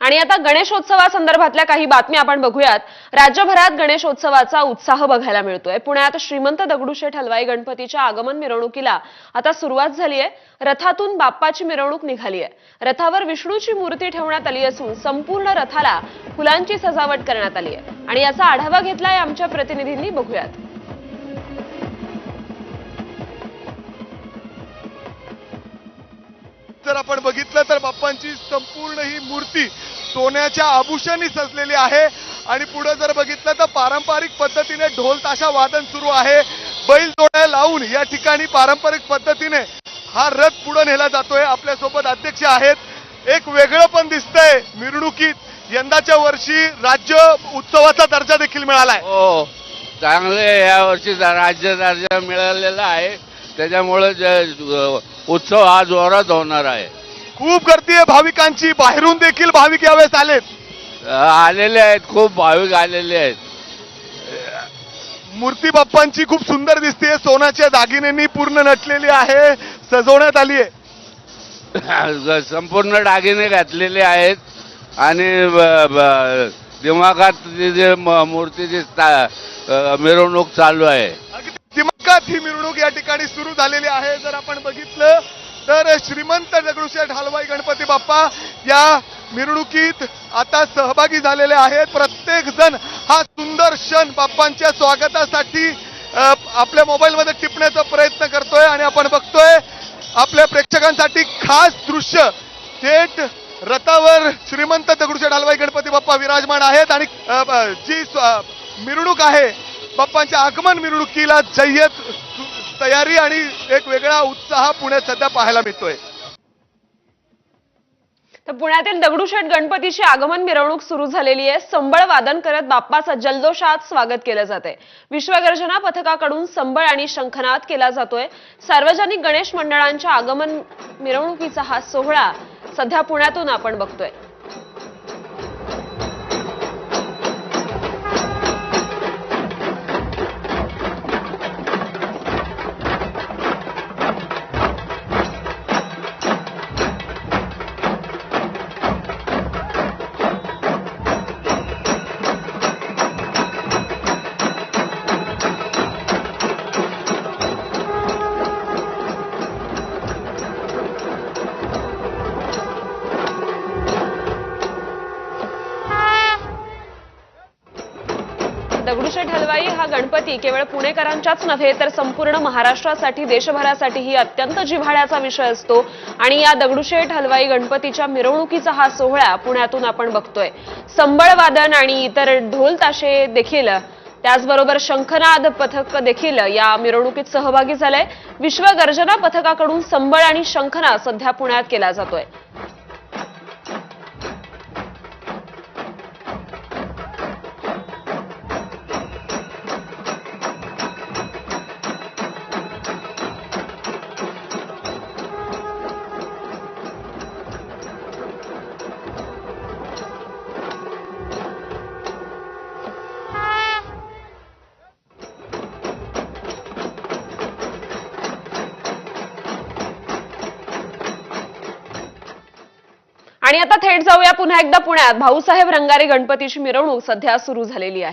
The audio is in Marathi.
आणि आता गणेशोत्सवासंदर्भातल्या काही बातम्या आपण बघूयात। राज्यभरात गणेशोत्सवाचा उत्साह बघायला मिळतोय। पुण्यात श्रीमंत दगडूशेठ हलवाई गणपतीच्या आगमन मिरवणुकीला आता सुरुवात झाली आहे। रथातून बाप्पाची मिरवणूक निघाली आहे। रथावर विष्णूची मूर्ती ठेवण्यात आली असून संपूर्ण रथाला फुलांची सजावट करण्यात आली आहे। आणि याचा आढावा घेतलाय आमच्या प्रतिनिधींनी, बघूयात। जर आपण बघितलं तर बाप्पांची संपूर्ण ही मूर्ती सोन्याच्या आभूषणांनी सजलेली आहे आणि पुढे जर बघितलं तर पारंपरिक पद्धतीने ढोल ताशा वादन सुरू आहे। बैल जोड्या लावून या ठिकाणी पारंपरिक पद्धतीने हा रथ पुढे नेला जातोय। आपल्या सोबत अध्यक्ष आहेत। एक वेगळं पण दिसतंय मिरवणुकीत, यंदाच्या वर्षी राज्य उत्सवाचा दर्जा देखील मिळालाय। हो, चांगले या वर्षी राज्य दर्जा मिळालेला आहे, त्याच्यामुळे उत्सव हा जोरात होणार आहे। खूप गर्दी आहे भाविकांची, बाहेरून देखील भाविक यावेळेस आलेले आहेत, खूप भाविक आलेले आहेत। मूर्ती बाप्पांची खूप सुंदर दिसते, सोन्याच्या दागिन्यांनी पूर्ण नटलेली आहे, सजवण्यात आली आहे। संपूर्ण दागिने घातलेले आहेत आणि दिमागात जे मूर्तीची मिरवणूक चालू आहे। दिमागात ही मिरवणूक या ठिकाणी सुरू झालेली आहे। जर आपण बघितलं तर श्रीमंत दगडूशेठ हलवाई गणपती बाप्पा या मिरवणुकीत आता सहभागी झालेले आहेत। प्रत्येक जण हा सुंदर क्षण बाप्पांच्या स्वागतासाठी आपल्या मोबाईलमध्ये टिपण्याचा प्रयत्न करतोय आणि आपण बघतोय आपल्या प्रेक्षकांसाठी खास दृश्य। थेट रथावर श्रीमंत दगडूशेठ हलवाई गणपती बाप्पा विराजमान आहेत आणि जी मिरवणूक आहे बाप्पांच्या आगमन मिरवणुकीला जय्यत तयारी आणि एक वेगळा उत्साह पुण्यात सध्या पाहायला मिळतोय। तर पुण्यातील दगडूशेठ गणपतीची आगमन मिरवणूक सुरू झालेली आहे। संबळ वादन करत बाप्पाचं जल्लोषात स्वागत केलं जाते। विश्वगर्जना पथकाकडून संबळ आणि शंखनाद केला जातोय। सार्वजनिक गणेश मंडळांच्या आगमन मिरवणुकीचा हा सोहळा सध्या पुण्यातून आपण बघतोय। दगडूशेठ हलवाई हा गणपती केवळ पुणेकरांच्याच नव्हे तर संपूर्ण महाराष्ट्रासाठी, देशभरासाठीही अत्यंत जिव्हाळ्याचा विषय असतो। आणि या दगडूशेठ हलवाई गणपतीच्या मिरवणुकीचा हा सोहळा पुण्यातून आपण बघतोय। संबळ वादन आणि इतर ढोल ताशे देखील, त्याचबरोबर शंखनाद पथक देखील या मिरवणुकीत सहभागी झालंय। विश्वगर्जना पथकाकडून संबळ आणि शंखनाद सध्या पुण्यात केला जातोय। आणि आता थेट जाऊया पुन्हा एकदा पुण्यात। भाऊसाहेब रंगारी गणपतीची मिरवणूक सध्या सुरू झालेली आहे।